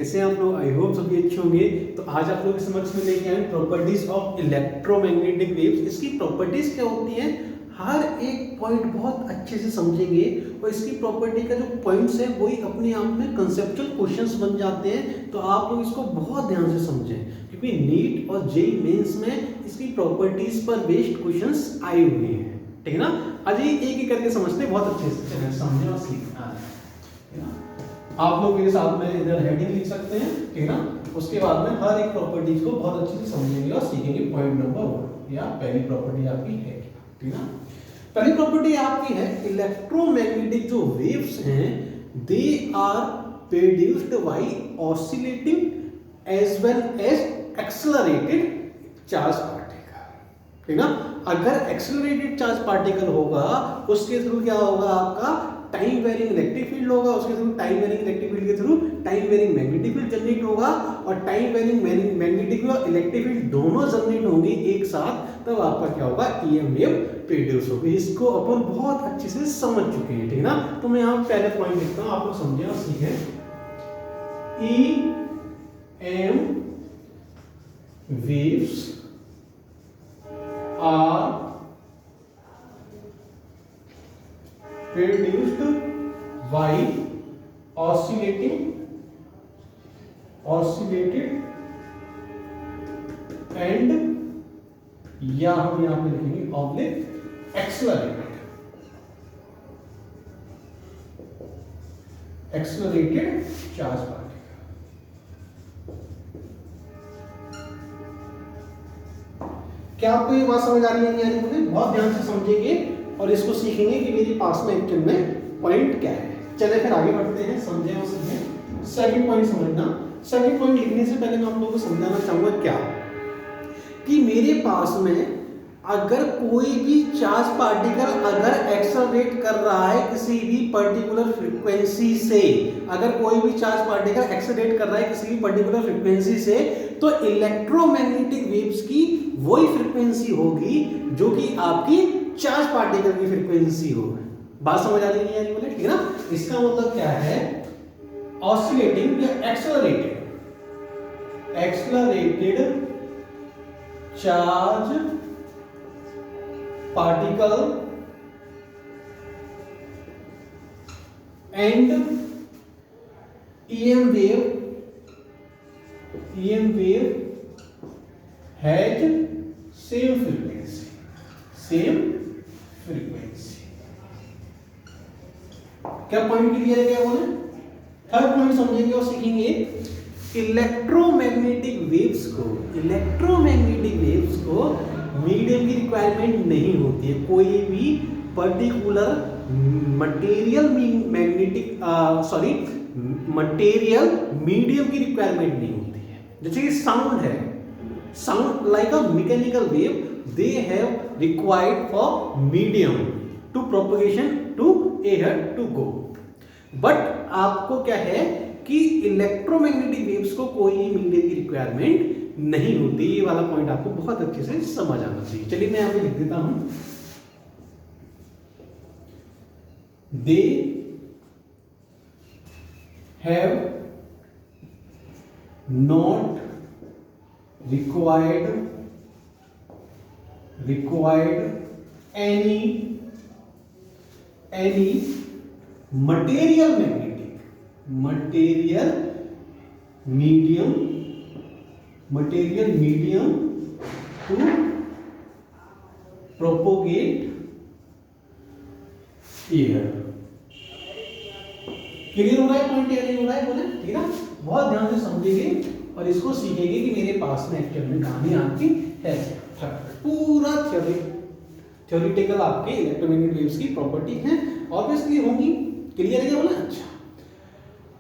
ऐसे आप लोग आई होप सभी अच्छे होंगे। तो आज आप लोग के समक्ष में लेके आए प्रॉपर्टीज ऑफ इलेक्ट्रोमैग्नेटिक वेव्स। इसकी प्रॉपर्टीज क्या होती हैं, हर एक पॉइंट बहुत अच्छे से समझेंगे और इसकी प्रॉपर्टी का जो पॉइंट्स है वही अपने आप में कंसेप्चुअल क्वेश्चंस बन जाते हैं। तो आप लोग इसको बहुत ध्यान से समझें क्योंकि नीट और जेईई मेंस में इसकी प्रॉपर्टीज पर बेस्ड क्वेश्चंस आए हुए हैं। ठीक है ना। आज ये एक एक करके समझते हैं बहुत अच्छे से समझे और सीखना है। आप लोग मेरे साथ में इधर हेडिंग लिख सकते हैं, ठीक है ना। उसके बाद में हर एक प्रॉपर्टीज को बहुत अच्छे से समझेंगे और सीखेंगे। पॉइंट नंबर 1 या पहली प्रॉपर्टी आपकी है क्या, ठीक है ना। पहली प्रॉपर्टी आपकी है इलेक्ट्रोमैग्नेटिक जो वेव्स हैं they are produced by oscillating as well as accelerated charge particle, ठीक है ना। अगर एक्सेलरेटेड चार्ज पार्टिकल होगा उसके थ्रू क्या होगा, आपका टाइम वेरिंग इलेक्ट्रिक फील्ड होगा, उसके through time varying electric field के through time varying magnetic field generate होगा और टाइम वेरिंग मैग्नेटिक और इलेक्ट्रिक फील्ड दोनों जनरेट होंगे एक साथ, तब आपका क्या होगा, ईएम वेव प्रोड्यूस होगी। इसको अपन बहुत अच्छे से समझ चुके हैं, ठीक है ना। तो मैं यहाँ पहले पॉइंट लिखता हूँ, आप लोग समझे और सीखें। EM waves are produced by oscillated and या हम यहां पे लिखेंगे ऑब्लिक एक्सेलरेटेड चार्ज पार्टिकल। क्या आपको ये बात समझ आ रही है नहीं आ रही मुझे? बहुत ध्यान से समझेंगे और इसको सीखेंगे कि मेरे पास में एक्चुअल में पॉइंट क्या है। चले फिर आगे बढ़ते हैं, समझे और समझें। सेकंड पॉइंट समझना। सेकंड पॉइंट लिखने से पहले मैं आप लोगों को समझाना चाहूंगा क्या कि मेरे पास में अगर कोई भी चार्ज पार्टिकल अगर एक्सेलरेट कर रहा है किसी भी पर्टिकुलर फ्रीक्वेंसी से, अगर कोई भी चार्ज पार्टिकल एक्सेलरेट कर रहा है किसी भी पर्टिकुलर फ्रीक्वेंसी से, तो इलेक्ट्रोमैग्नेटिक वेव्स की वही फ्रीक्वेंसी होगी जो कि आपकी चार्ज पार्टिकल की फ्रीक्वेंसी हो। बात समझ आ रही नहीं आ रही बोले, ठीक है ना। इसका मतलब क्या है, ऑसिलेटिंग या accelerated charge particle and EM wave has same frequency. क्या पॉइंट क्लियर है क्या बोले? थर्ड पॉइंट समझेंगे और सीखेंगे। इलेक्ट्रोमैग्नेटिक वेव्स को मीडियम की रिक्वायरमेंट नहीं होती है। कोई भी पर्टिकुलर मटेरियल मीडियम की रिक्वायरमेंट नहीं होती है। जैसे कि साउंड है, sound like a mechanical wave, they have required for medium to propagation to air to go, but आपको क्या है कि इलेक्ट्रोमैग्नेटिक वेव्स को कोई मीडियम की रिक्वायरमेंट नहीं होती। ये वाला पॉइंट आपको बहुत अच्छे से समझ आना चाहिए। चलिए मैं यहां पे लिख देता हूं, they have not required any material medium to propagate air। Clear हो रहा है पॉइंट या नहीं हो रहा है बोले, ठीक है ना। बहुत ध्यान से समझेंगे और इसको सीखेंगे कि मेरे पास में एक्चुअल में कहानी आपकी है क्या। पूरा थ्योरेटिकल आपके इलेक्ट्रोमैग्नेटिक वेव्स की प्रॉपर्टी है, ऑब्वियसली होंगी। क्लियर है बोला? अच्छा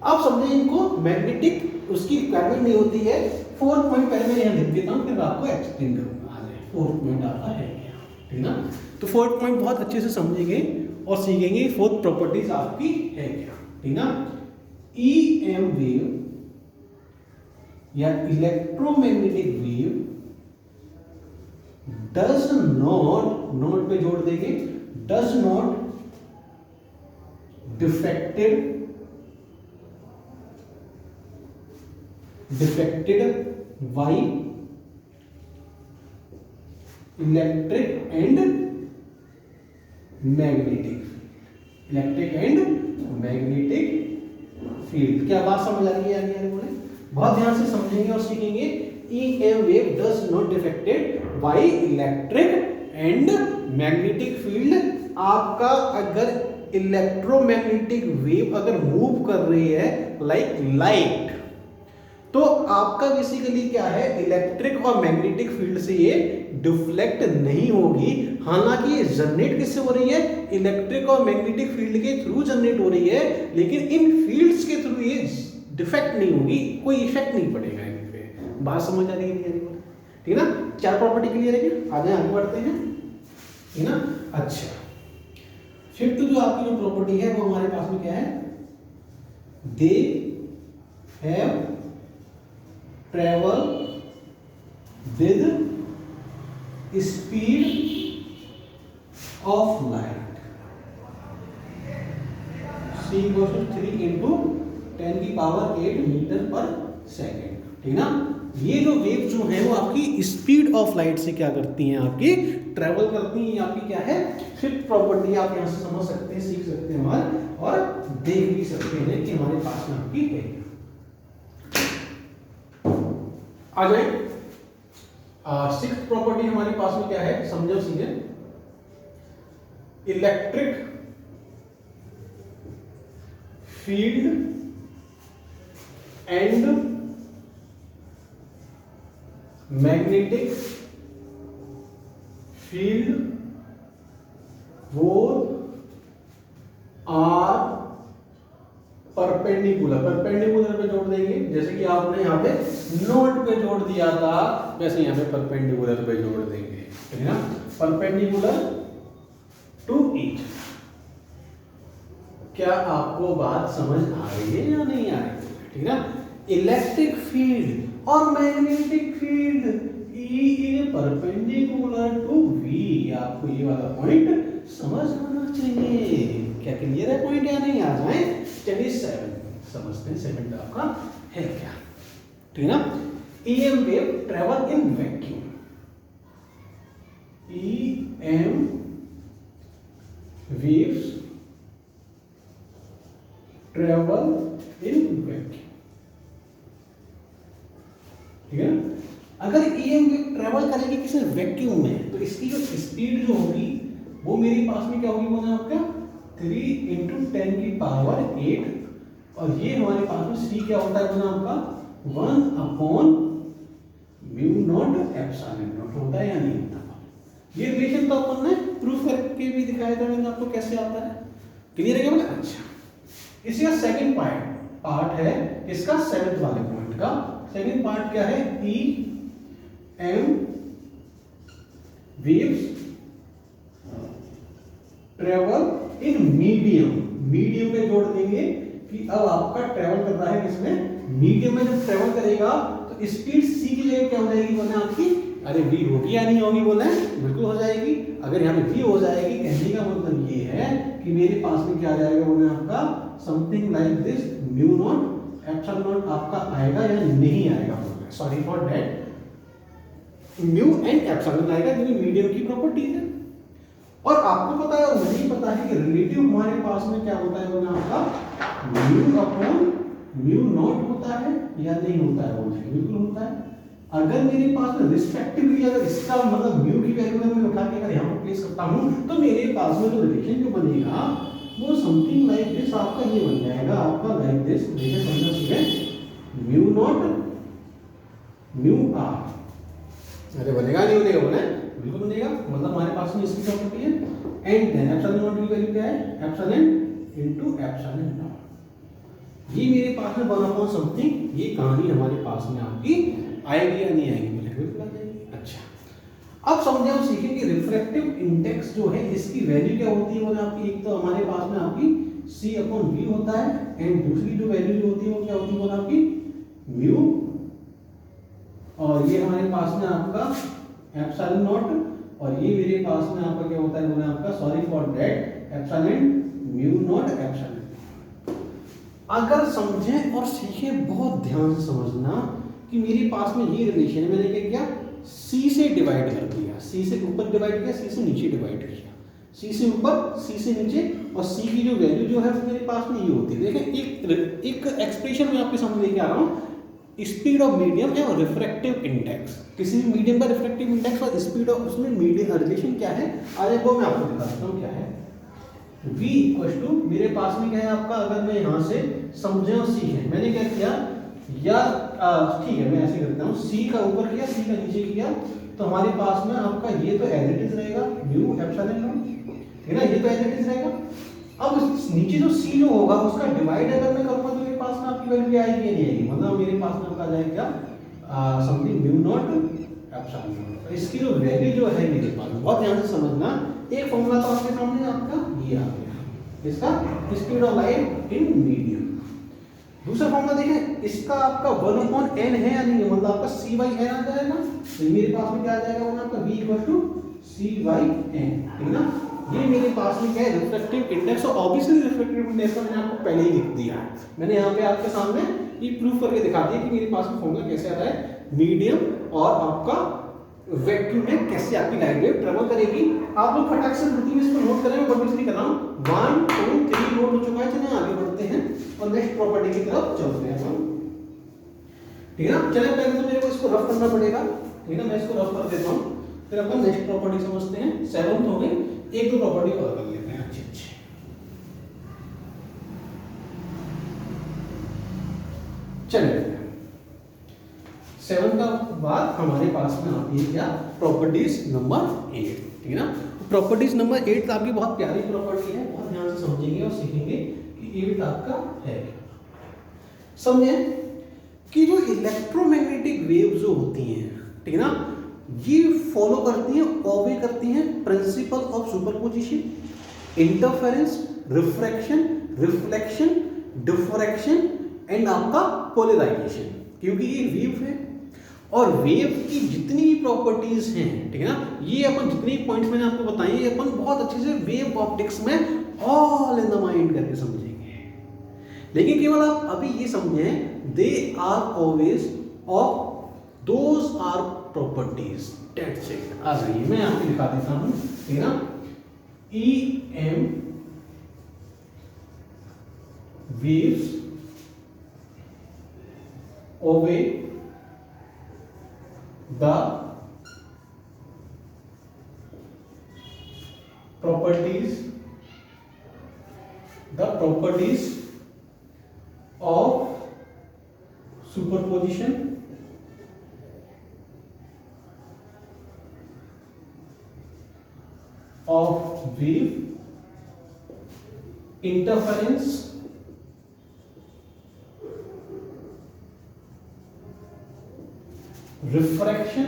अब समझें इनको। मैग्नेटिक उसकी रिक्वायरमेंट नहीं होती है। फोर्थ पॉइंट पहले मैं यहां लिख देता हूं फिर आपको एक्सप्लेन करूंगा। आ जाए फोर्थ पॉइंट आपका है क्या, ठीक ना। तो फोर्थ पॉइंट बहुत अच्छे से समझेंगे और सीखेंगे फोर्थ प्रॉपर्टीज आपकी है क्या, ठीक ना। ईएम वेव या इलेक्ट्रोमैग्नेटिक वेव डज नॉट पे जोड़ देंगे, does not defected defected by electric and magnetic, electric and magnetic field. क्या बात समझ आ रही है? आगे बोले, बहुत ध्यान से समझेंगे और सीखेंगे। EM wave does not affected by electric and magnetic field। आपका अगर इलेक्ट्रोमैग्नेटिक वेव अगर मूव कर रही है लाइक लाइट, तो आपका बेसिकली क्या है, इलेक्ट्रिक और मैग्नेटिक फील्ड से ये डिफ्लेक्ट नहीं होगी। हालांकि ये जनरेट किससे हो रही है, इलेक्ट्रिक और मैग्नेटिक फील्ड के थ्रू जनरेट हो रही है, लेकिन इन फील्ड्स के थ्रू ये डिफेक्ट नहीं होगी, कोई इफेक्ट नहीं पड़ेगा इन पे। बात समझ आ रही है? ठीक है ना? चार प्रॉपर्टी क्लियर है क्या? आगे आगे बढ़ते हैं, ठीक है ना? अच्छा, फिफ्थ जो आपकी जो प्रॉपर्टी है वो हमारे पास में क्या है, they have travel with speed of light c equals to 3 into 10 की पावर 8 मीटर पर सेकेंड। ठीक ना? ये जो वेव जो है वो आपकी स्पीड ऑफ लाइट से क्या करती हैं, आपकी ट्रेवल करती हैं। आपकी क्या है, फिफ्थ प्रॉपर्टी आप यहां से समझ सकते हैं, सीख सकते हैं हमारे, और देख भी सकते हैं कि हमारे पास में आपकी है। आ जाए, सिक्स्थ प्रॉपर्टी हमारे पास में क्या है, समझो सीधे। Electric field and magnetic field both are perpendicular. Perpendicular पे जोड़ देंगे, जैसे कि आपने यहाँ पे नोट पे जोड़ दिया था, वैसे यहाँ पे परपेंडिकुलर पे जोड़ देंगे, ठीक है ना? Perpendicular to each. क्या आपको बात समझ आ रही है या नहीं आ रही है? ठीक है ना? इलेक्ट्रिक फील्ड और magnetic field E is perpendicular to V। आपको ये वाला पॉइंट समझ आना चाहिए। क्या क्लियर है पॉइंट या नहीं? आ जाए, चलिए 7 समझते हैं। 7 आपका है क्या, ठीक है ना? EM wave travel in vacuum. EM waves travel in vacuum, ठीक है? अगर EM वेव ट्रेवल करेगी किसी वैक्यूम में, तो इसकी जो स्पीड जो होगी वो मेरे पास में क्या होगी, बोला आपका 3 into 10 की पावर 8, और ये हमारे पास में c क्या होता है, बोला आपका 1/μ0 होता है या नहीं होता? ये रिलेशन तो अपन ने प्रूफ करके भी दिखाया था मैंने आपको कैसे आता है। क्लियर है क्या बोला? अच्छा, इसका सेकंड पार्ट है इसका 7th वाले पॉइंट का। सेकंड पार्ट क्या है, EM waves travel in medium. Medium में जोड़ देंगे कि अब आपका ट्रेवल कर रहा है किसमें, मीडियम में। जब ट्रेवल करेगा तो स्पीड c की जगह क्या हो जाएगी, बोले आपकी, अरे v होगी या नहीं होगी, बोले बिल्कुल हो जाएगी। अगर यहाँ पे v हो जाएगी, कहने का मतलब ये है कि मेरे पास में क्या आ जाएगा, बोले आपका समथिंग लाइक दिस μ0 ε0 आपका आएगा या नहीं आएगा, sorry for that, mu and epsilon आएगा, क्योंकि मीडियम की प्रॉपर्टी है। और आपको पता है और मुझे पता है कि रिलेटिव हमारे पास में क्या होता है, बोले आपका μ/μ0 होता है या नहीं होता है, बोले बिल्कुल होता है। अगर मेरे पास में रिस्पेक्टिवली अगर इसका मतलब म्यू की वैल्यू में उठा के अगर यहाँ पर प्लेस करता हूँ, तो मेरे पास में जो रिलेशन जो बनेगा वो समथिंग लाइक दिस आपका ये बन जाएगा, आपका लाइक दिस, देखिए समझना सीधे μ0 μr। अरे बनेगा नहीं बनेगा, बोले बिल्कुल बनेगा। मतलब हमारे पास में इसकी प्रॉपर्टी है, एंड देन एप्सिलॉन की वैल्यू क्या है, एप्सिलॉन इनटू एप्सिलॉन नॉट। ये मेरे पास में 1/समथिंग, ये कहानी हमारे पास में आपकी आएगी या नहीं आएगी, बोले बिल्कुल आ जाएगी। अच्छा, अब समझे हम सीखें कि रिफ्रैक्टिव इंडेक्स जो है इसकी वैल्यू क्या होती है, बोले आपकी, एक तो हमारे पास में आपकी c/v होता है, एंड दूसरी जो वैल्यू होती है वो क्या होती है, बोले आपकी म्यू, और ये हमारे पास में आपका एप्सिलॉन नॉट, और ये मेरे पास में आपका क्या होता है, बोले आपका, sorry for that, epsilon μ0 epsilon. अगर समझें और सीखें, बहुत ध्यान से समझना कि मेरे पास में ये रिलेशन है, मैंने क्या किया, सी से डिवाइड कर दिया, सी से ऊपर डिवाइड किया, सी से नीचे डिवाइड किया, सी से ऊपर सी से नीचे, और सी की जो वैल्यू जो है वो मेरे पास में ये होती है। देखें एक एक्सप्रेशन में आपके सामने लेके आ रहा हूँ, स्पीड ऑफ मीडियम है और रिफ्रैक्टिव इंडेक्स, किसी भी मीडियम का रिफ्रैक्टिव इंडेक्स और स्पीड ऑफ उसमें मीडियम रिलेशन क्या है, आज वो मैं आपको दिखाता हूँ क्या है। v इक्वल टू मेरे पास में क्या है आपका, अगर मैं यहाँ से समझे और सीखे, मैंने क्या किया, या ठीक है मैं ऐसे करता हूँ, सी का ऊपर किया, सी का नीचे किया, तो हमारे पास में आपका ये तो एज इट इज रहेगा म्यू एप्सिलॉन नॉट, ठीक है ना, ये तो एज इट इज रहेगा। अब नीचे जो सी जो होगा उसका डिवाइड अगर मैं करूंगा तो मेरे पास में आपकी वैल्यू आएगी या नहीं आएगी, मतलब मेरे पास में आपका आ जाएगा something mu naught epsilon not. इसकी जो वैल्यू जो है मेरे पास, बहुत ध्यान से समझना, एक फॉर्मूला तो आपके सामने आपका ये आ गया, इसका speed of light in medium. दूसरा फॉर्मूला देखें, इसका आपका 1/n है या नहीं है, मतलब आपका c/n आ जाएगा, तो मेरे पास में क्या आ जाएगा, वो आपका v इक्वल टू c/n, ठीक है ना। ये मेरे पास में क्या है, रिफ्रैक्टिव इंडेक्स, और ऑब्वियसली रिफ्रैक्टिव इंडेक्स का मैंने आपको पहले ही लिख दिया है, मैंने यहाँ पे आपके सामने ये प्रूफ करके दिखा दिया कि मेरे पास में फॉर्मूला कैसे आ रहा है, मीडियम और आपका वैक्यूम में कैसे आपकी लाइट वेव ट्रेवल करेगी। आप लोग फटाक से रुटीन इसको नोट करें, मैं बड़ी नहीं कर रहा हूँ, 1 2 3 नोट हो चुका है, चलिए आगे बढ़ते हैं और नेक्स्ट प्रॉपर्टी की तरफ चलते हैं हम, ठीक है ना। चलिए पहले तो मेरे को इसको रफ करना पड़ेगा, ठीक है ना, मैं इसको रफ कर देता हूँ, फिर अपन नेक्स्ट प्रॉपर्टी समझते हैं। 7th हो गई, एक दो प्रॉपर्टी और कर लेते हैं अच्छे अच्छे। चलिए 7 का बाद हमारे पास में आती है क्या, प्रॉपर्टीज नंबर 8, ठीक है ना। प्रॉपर्टीज नंबर 8 आपकी बहुत प्यारी प्रॉपर्टी है, बहुत ध्यान से समझेंगे और सीखेंगे कि 8 आपका है। समझे कि जो इलेक्ट्रोमैग्नेटिक वेव जो होती हैं, ठीक है ना, ये फॉलो करती हैं, ओबे करती हैं principle of superposition, interference, refraction, reflection, diffraction and आपका पोलराइजेशन, क्योंकि ये वेव है और वेव की जितनी भी प्रॉपर्टीज हैं, ठीक है ना, ये अपन जितने पॉइंट्स मैंने आपको बताए ये अपन बहुत अच्छे से वेव ऑप्टिक्स में ऑल इन द माइंड करके समझेंगे। लेकिन केवल आप अभी ये समझें, they are always of those are properties, that's it. आ जाइए मैं आपको दिखा देता हूं, ठीक है ना। E M waves obey the properties of superposition, of wave, interference, refraction,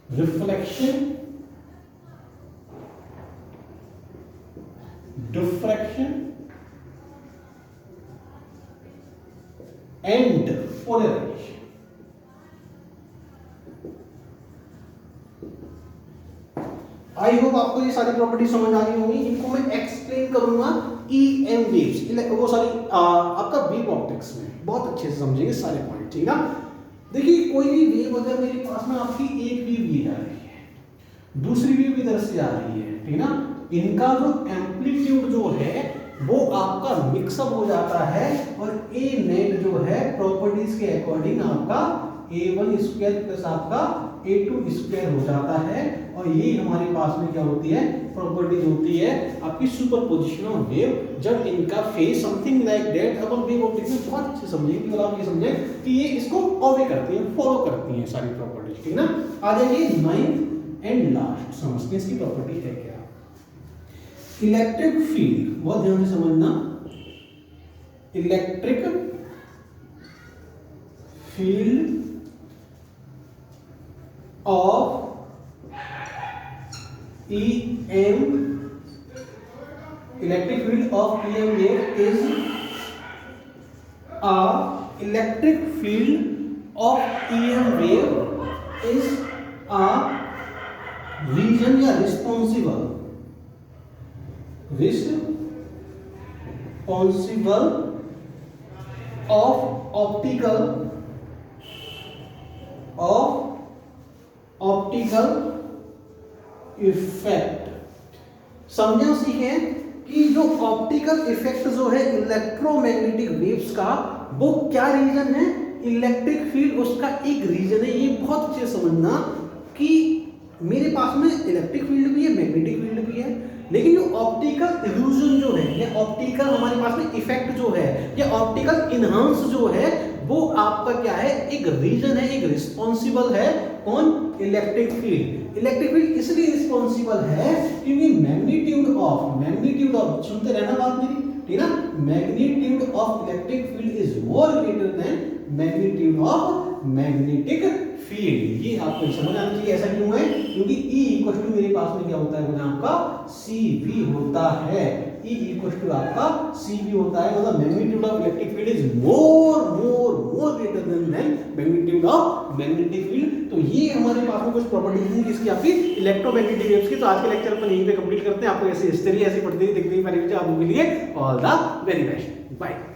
reflection, diffraction and polarization। I hope आपको ये सारी प्रॉपर्टी समझ आ गई होंगी। इनको मैं एक्सप्लेन करूंगा EM वेव्स, वो सारी आपका वेव ऑप्टिक्स में बहुत अच्छे से समझेंगे सारे पॉइंट, ठीक है ना। देखिए कोई भी वेव अगर मेरे पास में आपकी एक वेव ये जा रही है, दूसरी वेव इधर से आ रही है, ठीक है ना, इनका जो एम्पलीट्यूड जो है वो आपका मिक्सअप हो जाता है और ए नेट जो है प्रॉपर्टीज के अकॉर्डिंग आपका A1 स्क्वायर प्लस आपका A2 स्क्वायर हो जाता है, और यही हमारे पास में क्या होती है, प्रॉपर्टीज होती है आपकी सुपरपोजिशन ऑफ वेव। जब इनका face something like that, upon wave optics में बहुत अच्छे समझेंगे, और आप ये समझें कि ये इसको ओबे करती हैं, फॉलो करती हैं सारी प्रॉपर्टीज, ठीक है ना। आ जाइए 9th एंड लास्ट समझते हैं इसकी प्रॉपर्टी है क्या। इलेक्ट्रिक फील्ड, बहुत ध्यान से समझना, electric field of EM, electric field of EM wave is a electric field of EM wave is a region या responsible responsible of optical effect. समझो सीखे कि जो ऑप्टिकल इफेक्ट जो है इलेक्ट्रोमैग्नेटिक वेव्स का, वो क्या रीजन है, इलेक्ट्रिक फील्ड उसका एक रीजन है। ये बहुत अच्छे से समझना कि मेरे पास में इलेक्ट्रिक फील्ड भी है, मैग्नेटिक फील्ड भी है, लेकिन जो ऑप्टिकल इल्यूजन जो है या ऑप्टिकल हमारे पास में इफेक्ट जो है या ऑप्टिकल इनहांस जो है, वो आपका क्या है, एक रीजन है, एक रिस्पॉन्सिबल है। कौन? Electric field. इलेक्ट्रिक फील्ड इसलिए रिस्पॉन्सिबल है क्योंकि मैग्नीट्यूड ऑफ सुनते रहना बात मेरी, ठीक है ना, magnitude of electric field is more greater than magnitude of magnetic field. ये आपको समझ आना चाहिए। ऐसा क्यों है? क्योंकि E इक्वल टू मेरे पास में क्या होता है, आपका CV होता है। E इक्वल टू आपका CV होता है, मतलब magnitude of electric field is more greater than magnitude of magnetic field. तो ये हमारे पास में कुछ प्रॉपर्टीज हैं जिसकी आपकी इलेक्ट्रोमैग्नेटिक वेव्स की। तो आज के लेक्चर अपन यहीं पे कंप्लीट करते हैं। आपको ऐसी हिस्ट्री ऐसी पढ़ती दिख रही है, आप लोगों के लिए all the very best. Bye.